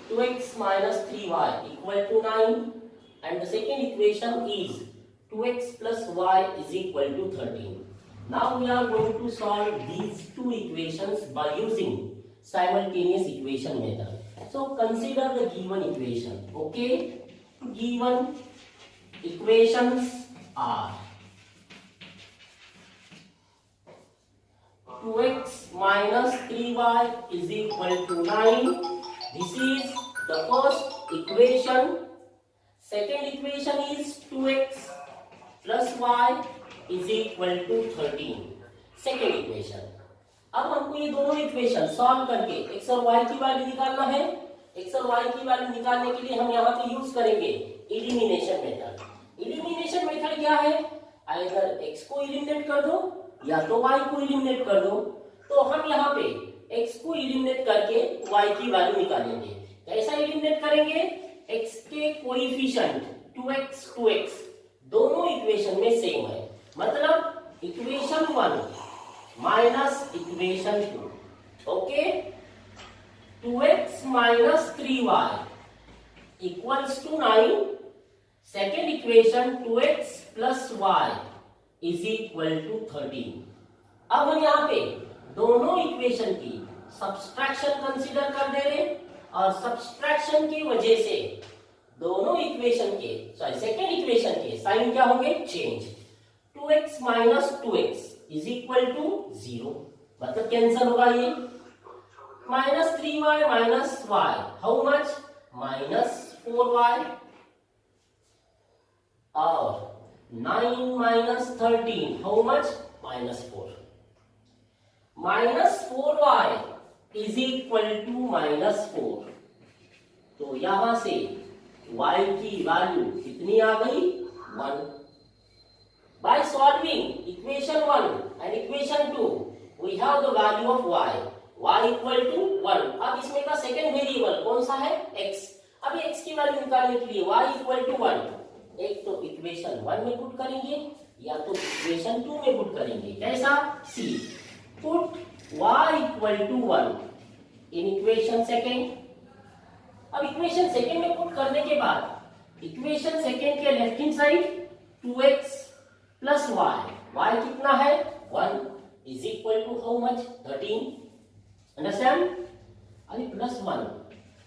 2x minus 3y equal to 9, and the second equation is 2x plus y is equal to 13. Now we are going to solve these two equations by using simultaneous equation method. So consider the given equation. Okay, given equations are 2x minus 3y is equal to 9. This is the first equation. Second equation is 2x plus y is equal to 13. Second equation. अब हमको ये दोनों equation solve करके x और y की value निकालना है. x और y की वैल्यू निकालने के लिए हम यहाँ पे यूज करेंगे एलिमिनेशन मेथड. एलिमिनेशन मेथड क्या है? आइदर x को एलिमिनेट कर दो या तो y को एलिमिनेट कर दो. तो हम यहाँ पे x को एलिमिनेट करके y की वैल्यू निकालेंगे. कैसा एलिमिनेट करेंगे? x के कोएफिशिएंट 2x 2x दोनों इक्वेशन में सेम है. मतलब equation 1 minus equation 2. Okay, 2x minus 3y equals to 9. Second equation 2x plus y is equal to 13. अब हम यहाँ पे दोनों इक्वेशन की सब्सट्रैक्शन कंसीडर कर दे रहे, और सब्सट्रैक्शन की वजह से दोनों इक्वेशन के सेकेंड इक्वेशन के साइन क्या होंगे? Change. 2x minus 2x is equal to 0, मतलब कैंसिल होगा ये. Minus 3y minus y how much? Minus 4y. और 9 minus 13 how much? Minus 4. Minus 4y is equal to minus 4. तो यहां से y की वैल्यू कितनी आ गई? 1. By solving equation 1 and equation 2, we have the value of y. y equal to 1. अब इसमें का सेकेंड वेरिएबल कौन सा है? x. अब x की वैल्यू निकालने के लिए y equal to 1, एक तो इक्वेशन 1 में पुट करेंगे या तो इक्वेशन 2 में पुट करेंगे. कैसा? See put y equal to 1 in equation second. अब इक्वेशन सेकेंड में पुट करने के बाद इक्वेशन सेकेंड के left hand side 2x plus y कितना है? 1 is equal to how much? 13. Understand? अभी प्लस 1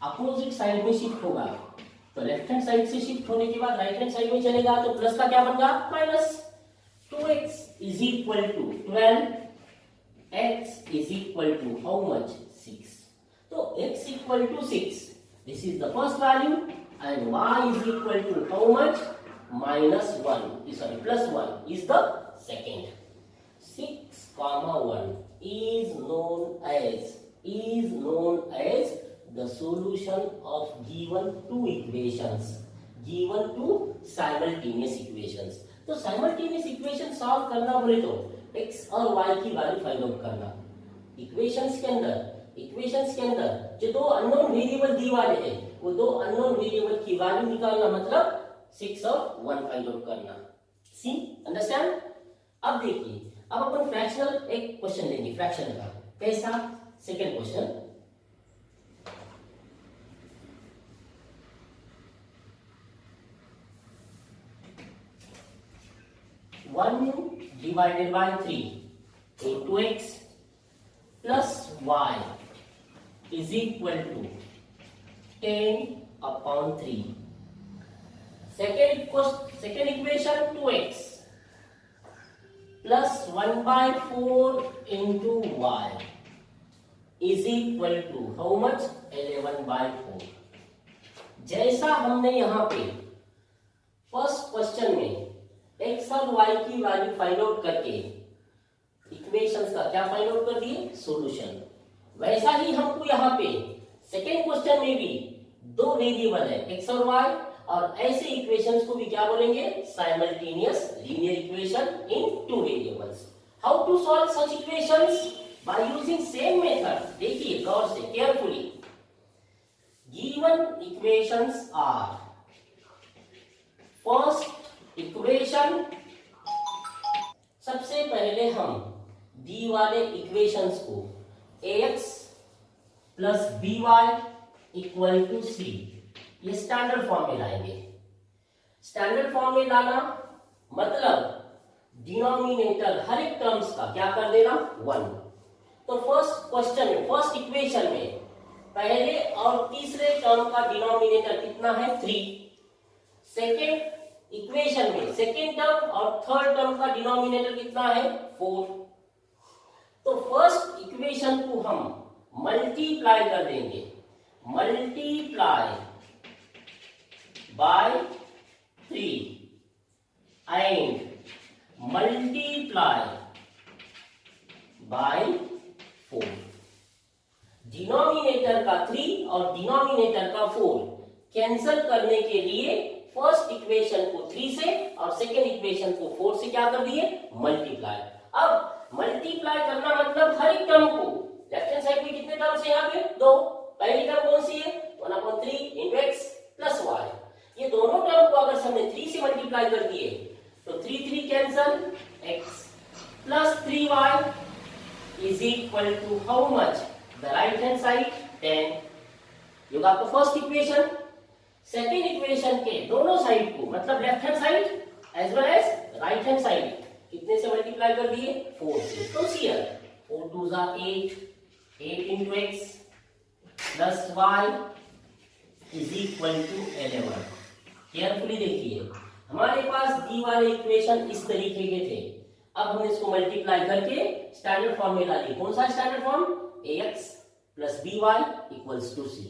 अपोजिट साइड में शिफ्ट होगा, तो लेफ्ट हैंड साइड से शिफ्ट होने के बाद राइट हैंड साइड में चलेगा, तो प्लस का क्या बनेगा? Minus. 2x is equal to 12. x is equal to how much? 6. तो x equal to 6. This is the first value, and y is equal to how much? Minus 1. Sorry, plus 1 is the second. 6, 1 is known as the solution of given two equations, given two simultaneous equations. तो simultaneous equation solve करना बोले तो x और y की value find out करना. Equations के अंदर जो दो अननोन वेरिएबल दी वाले हैं, वो दो अननोन वेरिएबल की वैल्यू निकालना, मतलब 6 और 1 फाइंड आउट करना. सी अंडरस्टैंड? अब देखिए, अब अपन फ्रैक्शनल एक क्वेश्चन लेंगे फ्रैक्शन का. कैसा? Second question. One divided by 3 into x plus y is equal to 10 upon 3. Second equation 2x plus 1 by 4 into y is equal to how much? 11 by 4. जैसा हमने यहाँ पे फर्स्ट क्वेश्चन में x और y की value find out करके equations का क्या फाइंड आउट कर दिए? सॉल्यूशन. वैसा ही हमको यहाँ पे सेकेंड क्वेश्चन में भी दो वेरिएबल है x और y, और ऐसे इक्वेशंस को भी क्या बोलेंगे? Simultaneous linear equation in two variables. How to solve such equations? By using same method. देखिए गौर से, carefully. Given equations are first equation. सबसे पहले हम दी वाले इक्वेशंस को ax plus by equal to C, ये स्टैंडर्ड फॉर्म में लाएंगे। स्टैंडर्ड फॉर्म में लाना मतलब डिनोमिनेटर हर एक टर्म्स का क्या कर देना 1। तो फर्स्ट क्वेश्चन में, फर्स्ट इक्वेशन में पहले और तीसरे टर्म का डिनोमिनेटर कितना है 3। सेकेंड इक्वेशन में सेकेंड टर्म और थर्ड टर्म का डिनोमिनेटर कितना है 4। तो फर्स्ट इक्वेशन को हम मल्टीप्लाई कर देंगे, multiply by 3 and multiply by 4। Denominator का 3 और डिनोमिनेटर का 4 कैंसल करने के लिए फर्स्ट इक्वेशन को 3 से और सेकेंड इक्वेशन को 4 से क्या कर दिए मल्टीप्लाई। अब मल्टीप्लाई करना मतलब हर एक टर्म को, लेफ्ट हैंड साइड में कितने टर्म्स है यहाँ पे 2। पहली टर्म कौन सी है 1/3 into x plus y। ये दोनों टर्म को अगर हमने 3 से मल्टीप्लाई कर दिए तो 3 cancel, x plus 3y is equal to how much? The right hand side 10। ये होगा आपका फर्स्ट इक्वेशन। सेकेंड इक्वेशन के दोनों साइड को मतलब left hand side as well as right hand side कितने से मल्टीप्लाई कर दिए 4 से। तो here 4 2 8, 8 into x plus y is equal to 11। Carefully देखिए, हमारे पास दी वाले इक्वेशन इस तरीके के थे। अब हमने इसको मल्टीप्लाई करके स्टैंडर्ड फॉर्म में ला दिया। कौन सा standard form? ax plus by equals to c।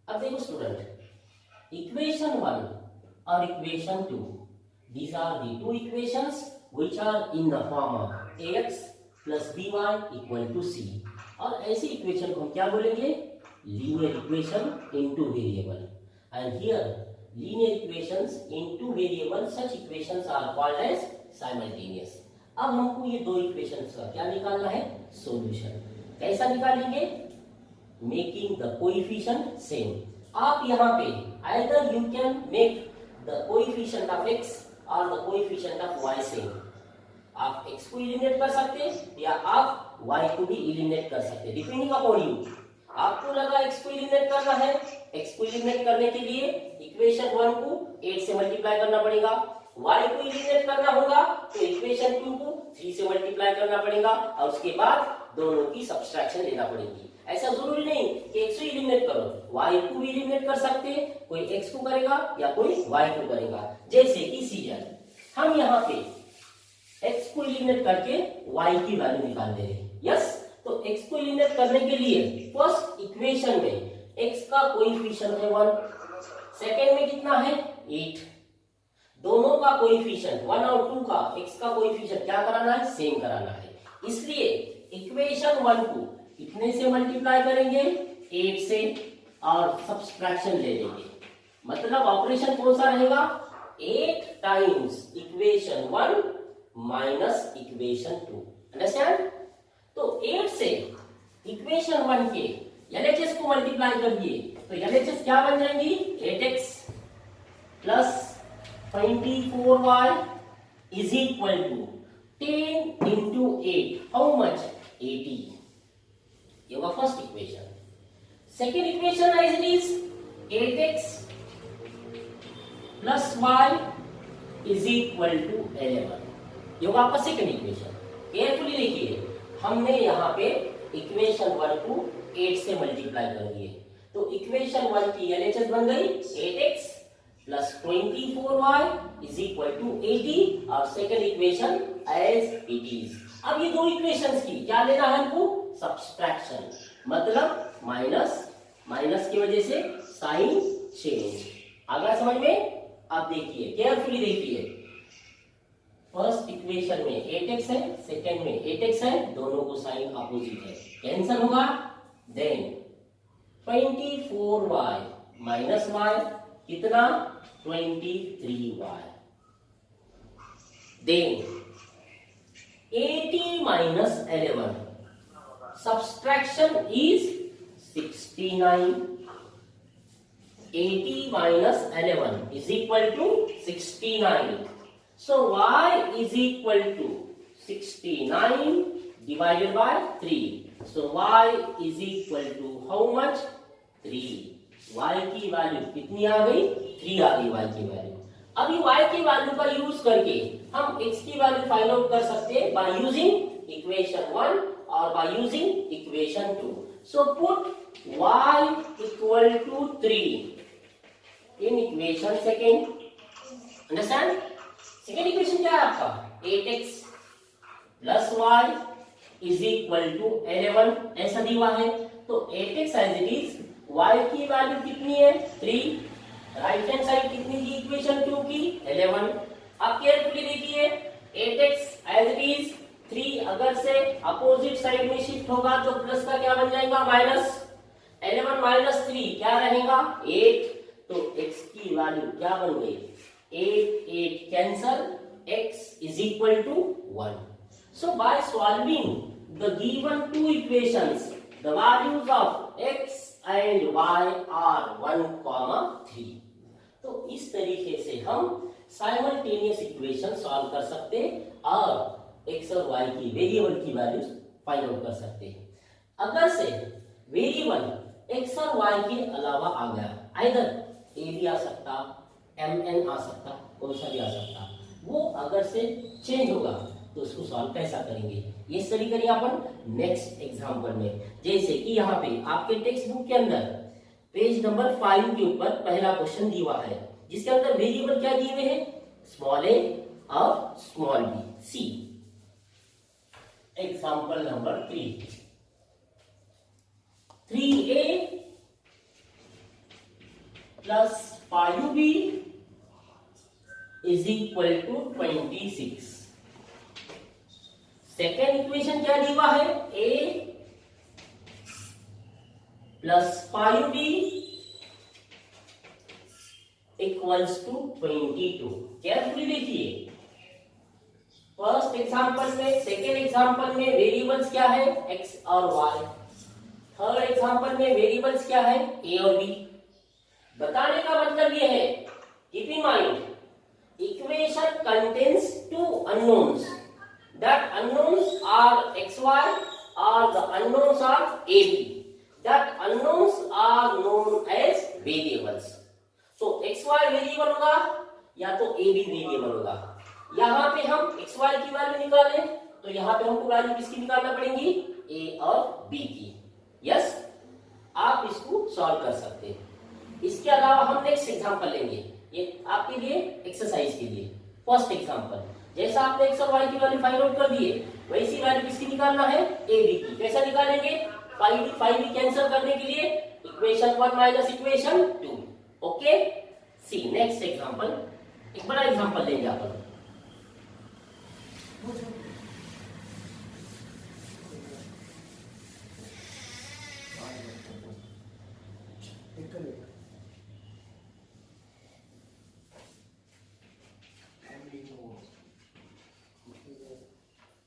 अब देखो स्टूडेंट, इक्वेशन 1 और equation 2, these are the two equations which are in the form of ax plus by equal to c। और ऐसी इक्वेशन को हम क्या बोलेंगे? Linear equation in two variable. And here linear equations in two variable, such equations are called as simultaneous. अब हमको ये दो इक्वेशंस का क्या निकालना है? सॉल्यूशन। कैसा निकालेंगे? Making the coefficient same. आप यहाँ पे either you can make the coefficient of x और the coefficient of y same. आप x को एलिमिनेट कर सकते हैं या आप y को भी एलिमिनेट कर सकते हैं, डिपेंडिंग अपॉन यू। आपको लगा x को एलिमिनेट करना है, x को एलिमिनेट करने के लिए इक्वेशन 1 को 8 से मल्टीप्लाई करना पड़ेगा। y को एलिमिनेट करना होगा तो इक्वेशन 2 को 3 से मल्टीप्लाई करना पड़ेगा और उसके बाद दोनों की सब्सट्रैक्शन लेना पड़ेगी। ऐसा जरूरी नहीं कि x को एलिमिनेट करो, y को भी एलिमिनेट कर सकते हैं। कोई x को करेगा या कोई y को करेगा। जैसे कि सीरियल हम यहाँ पे x को एलिमिनेट करके y की वैल्यू निकाल दे रहे हैं। यस, तो x को एलिमिनेट करने के लिए फर्स्ट इक्वेशन में x का कोएफिशिएंट है 1, सेकेंड में कितना है 8। दोनों का कोएफिशिएंट 1 और 2 का x का कोएफिशिएंट क्या कराना है? सेम कराना है। इसलिए इक्वेशन 1 को कितने से मल्टीप्लाई करेंगे? 8 से और सब्सट्रैक्शन ले लेंगे। मतलब ऑपरेशन कौन सा रहेगा? 8 times equation 1 minus equation 2। Understand? तो 8 से इक्वेशन 1 के LHS को मल्टीप्लाई कर दिए तो LHS क्या बन जाएंगी? 8x plus 24y is equal to 10 into 8, how much? 80। ये होगा first equation. Second equation as it is 8x plus y is equal to 11। ये होगा आपका सेकेंड इक्वेशन। केयरफुली देखिए, हमने यहाँ पे इक्वेशन 1 को 8 से मल्टीप्लाई कर दिए तो इक्वेशन 1 की LHS बन गई 8x plus 24y is equal to 80 और second equation as it is. अब ये दो इक्वेशंस की क्या लेना है हमको? सब्सट्रैक्शन। मतलब माइनस, माइनस की वजह से साइन चेंज। आ गया समझ में? अब देखिए, केयरफुली देखिए, फर्स्ट इक्वेशन में 8x है, सेकेंड में 8x है, दोनों को साइन अपोजिट है, कैंसल होगा। देन 24y माइनस y कितना? 23y। Then 80 minus 11, subtraction is 69। 80 minus 11 is equal to 69. So y is equal to 69 divided by 3. So y is equal to how much? 3. y की value कितनी आ गई, 3 आ गई y की value. अभी y की value का यूज करके हम x की वैल्यू फाइंड आउट कर सकते हैं बाय यूजिंग इक्वेशन 1 और by using equation 2। So put y equal to 3 in equation second. Understand? Second equation क्या है आपका, 8x plus y is equal to 11 ऐसा दिया है। तो 8x एज इट इज, y की वैल्यू कितनी है 3, राइट हैंड साइड कितनी थी इक्वेशन 2 की 11। अब केयरफुली देखिए 8x एज इट इज 3 अगर से अपोजिट साइड में शिफ्ट होगा तो प्लस का क्या बन जाएगा माइनस, 11 माइनस 3 क्या रहेगा 8। तो x की वैल्यू क्या बन गई 8, 8 cancel, x is equal to 1. So by solving the given two equations, the values of x and y are 1, 3. तो इस तरीके से हम साइमल्टेनियस इक्वेशन सॉल्व कर सकते हैं और x और y की वेरिएबल की वैल्यूज फाइंड आउट कर सकते हैं। अगर से वेरिएबल x और y के अलावा आ गया, आइदर a भी आ सकता, mn आ सकता, कौन सा भी आ सकता, वो अगर से चेंज होगा तो उसको सॉल्व कैसा करेंगे ये स्टडी करेंगे अपन नेक्स्ट एग्जांपल में। जैसे कि यहाँ पे आपके टेक्स्ट बुक के अंदर पेज नंबर 5 के ऊपर पहला क्वेश्चन दिया है जिसके अंदर वेरिएबल क्या दिए हुए हैं, स्मॉल a और small b। See example number 3a plus 5b is equal to 26। Second equation क्या दिया है, a plus 5b equals to 22। Carefully देखिए, फर्स्ट एग्जांपल में, सेकेंड एग्जांपल में वेरिएबल्स क्या है x और y, थर्ड एग्जांपल में वेरिएबल्स क्या है a और b। बताने का मतलब ये है, keep in mind equation contains two unknowns. That unknowns are xy or the unknowns are ab. That unknowns are known as variables. So xy variable होगा या तो ab वेरिएबल होगा। यहाँ पे हम xy की वैल्यू निकालें तो यहाँ पे हमको वैल्यू किसकी निकालना पड़ेगी, a और b की। यस, आप इसको सॉल्व कर सकते हैं। इसके अलावा हम नेक्स्ट एग्जांपल लेंगे, ये आपके लिए एक्सरसाइज के लिए। फर्स्ट एग्जांपल, जैसा आपने x और y की वैल्यू फाइंड आउट कर दी है वैसी वैल्यू किसकी निकालना है, a b की। कैसा निकालेंगे, 5 कैंसिल करने के लिए इक्वेशन 1 माइनस इक्वेशन 2। ओके, सी नेक्स्ट एग्जांपल, एक बड़ा एग्जांपल लेंगे अपन।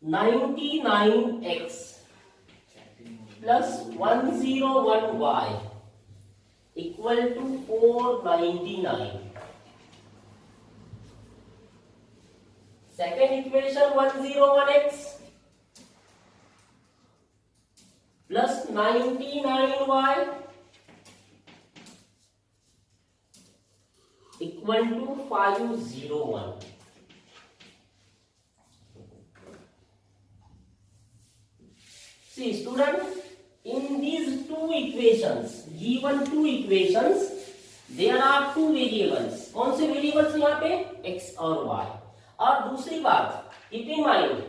$99x plus $101y equal to $499. Second equation, 101x plus 99y equal to 501. See student, in these two equations, given two equations, there are two variables. कौन से variables यहाँ पे, x और y। और दूसरी बात, keep in mind,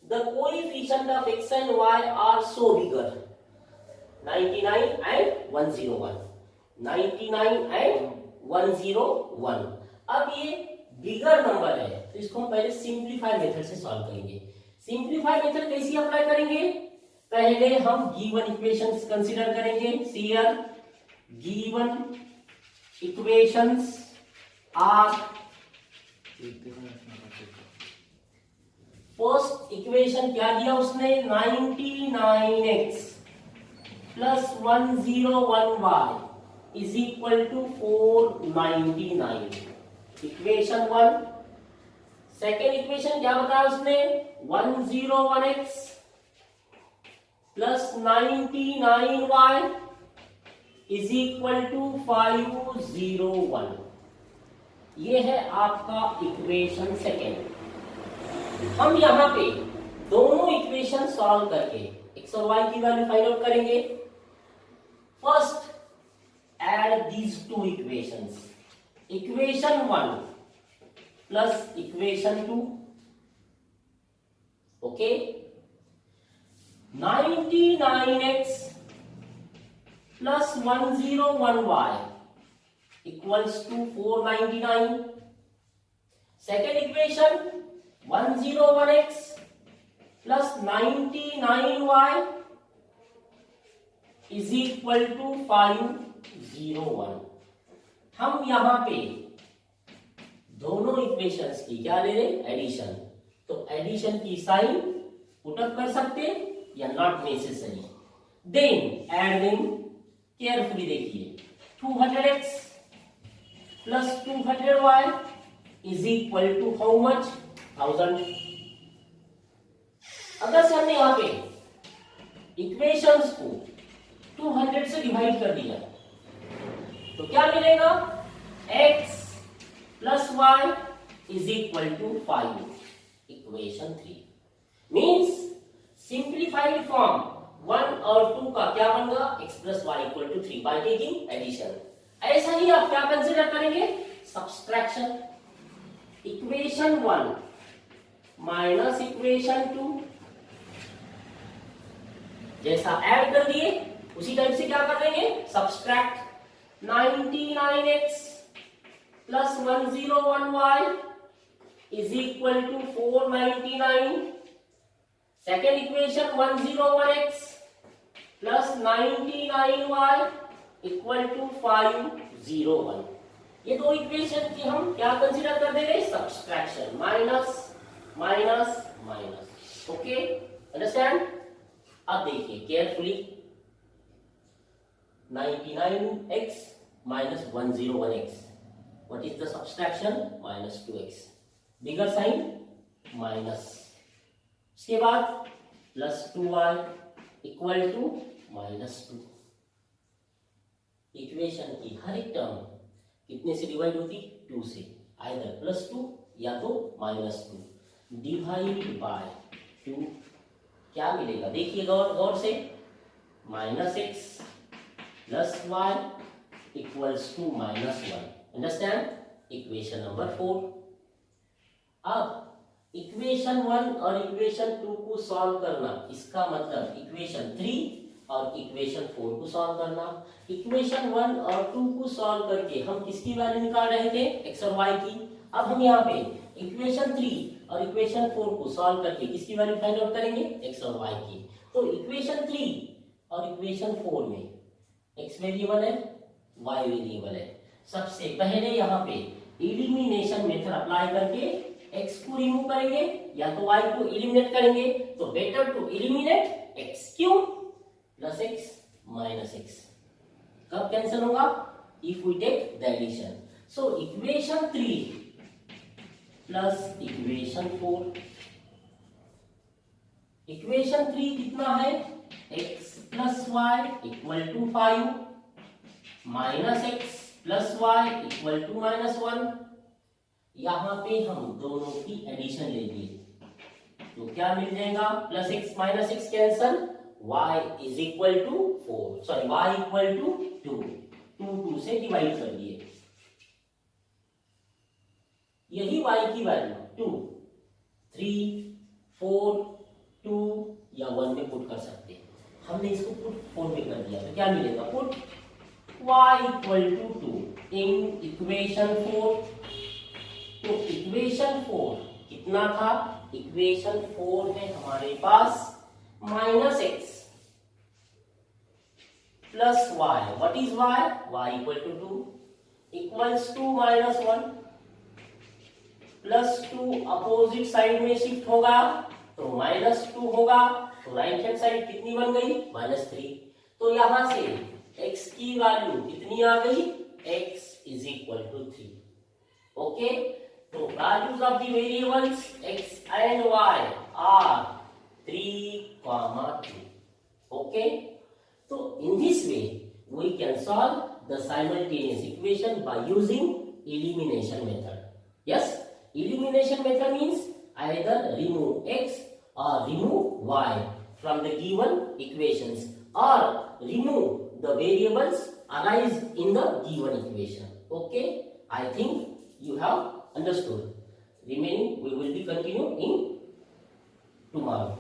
the coefficient of x and y are so bigger, 99 and 101, 99 and 101। अब ये बिगर नंबर है तो इसको हम पहले सिंप्लीफाई मेथड से सॉल्व करेंगे। सिंप्लीफाई मेथड कैसे अप्लाई करेंगे, पहले हम गिवन इक्वेशंस कंसीडर करेंगे। Here given equations are, first equation क्या दिया उसने, 99x plus 101y is equal to 499, equation 1। Second equation क्या बताया उसने, 101x plus 99y is equal to 501। ये है आपका इक्वेशन सेकेंड। हम यहां पे दोनों इक्वेशन सॉल्व करके एक्स और वाई की वैल्यू फाइंड आउट करेंगे। First aid these two equations, equation 1 plus equation 2, okay. 99x plus 101y equals to 499. Second equation 101x plus 99y is equal to 501. हम यहां पे दोनों इक्वेशंस की क्या ले रहे, एडिशन। तो एडिशन की साइन पुटअप कर सकते या not necessary. Then add them, carefully देखिए, 200x plus 200y is equal to how much, 1000। अगर से हमने यहां पे इक्वेशंस को 200 से डिवाइड कर दिया तो क्या मिलेगा, x plus y is equal to 5, equation 3। Means simplified form 1 और 2 का क्या बन गया, x plus y equal to 3 by taking addition. ऐसा ही आप क्या कंसिडर करेंगे, सब्सट्रैक्शन। इक्वेशन 1 माइनस इक्वेशन 2 जैसा ऐड कर दिए उसी टाइप से क्या कर देंगे, subtract. 99x plus 101y is equal to 499। Second equation 101x plus 99y equal to 501। ये दो इक्वेशन की हम क्या कंसीडर कर दे रहे, subtraction, minus minus minus, okay, understand. अब देखिए carefully, 99x minus 101x, what is the subtraction, minus 2x, bigger sign minus, उसके बाद plus 2y equal to minus 2। Equation की हर एक टर्म कितने से डिवाइड होती, 2 से, आइदर प्लस 2 या तो माइनस 2, डिवाइड बाय 2 क्या मिलेगा, देखिए गौर से, minus x plus y equals to minus 1, understand. Equation number 4। अब इक्वेशन 1 और इक्वेशन 2 को सॉल्व करना, इसका मतलब इक्वेशन 3 और इक्वेशन 4 को सॉल्व करना। इक्वेशन 1 और 2 को सॉल्व करके हम किसकी वैल्यू निकाल रहे थे, x और y की। अब हम यहाँ पे इक्वेशन 3 और इक्वेशन 4 को सॉल्व करके किसकी वैल्यू फाइंड आउट करेंगे, x और y की। तो इक्वेशन 3 और इक्वेशन 4 में x वेरिएबल है, y वेरिएबल है। सबसे पहले यहाँ पे एलिमिनेशन मेथड अप्लाई करके x को रिमूव करेंगे या तो y को एलिमिनेट करेंगे। तो बेटर टू एलिमिनेट x, क्यों, प्लस x माइनस x कब कैंसिल होगा, if we take the addition. So equation 3 plus equation 4, equation 3 कितना है, x plus y equal to 5 minus x plus y equal to minus 1। यहां पे हम दोनों की एडिशन लेंगे तो क्या मिल जाएगा, plus x minus x cancel, y is equal to 4, sorry y equal to 2, 2 से डिवाइड कर दिए, यही y की वैल्यू 2, 3, 4, 2 या 1 में पुट कर सकते हैं। हमने इसको पुट 4 में कर दिया तो क्या मिलेगा, put y equal to 2 in equation 4। तो इक्वेशन 4 कितना था, इक्वेशन 4 है हमारे पास minus x plus y, what is y, y equal to 2 equals to minus 1 plus 2, opposite side में शिफ्ट होगा तो माइनस 2 होगा, तो राइट हैंड साइड कितनी बन गई, माइनस 3। तो यहां से x की वैल्यू कितनी आ गई, x is equal to 3, okay. तो values of the variables x and y are 3, 2, okay. तो in this way we can solve the simultaneous equation by using elimination method. Yes, elimination method means either remove x or remove y from the given equations, or remove the variables arise in the given equation. Okay, I think you have understood. Remaining we will be continue in tomorrow.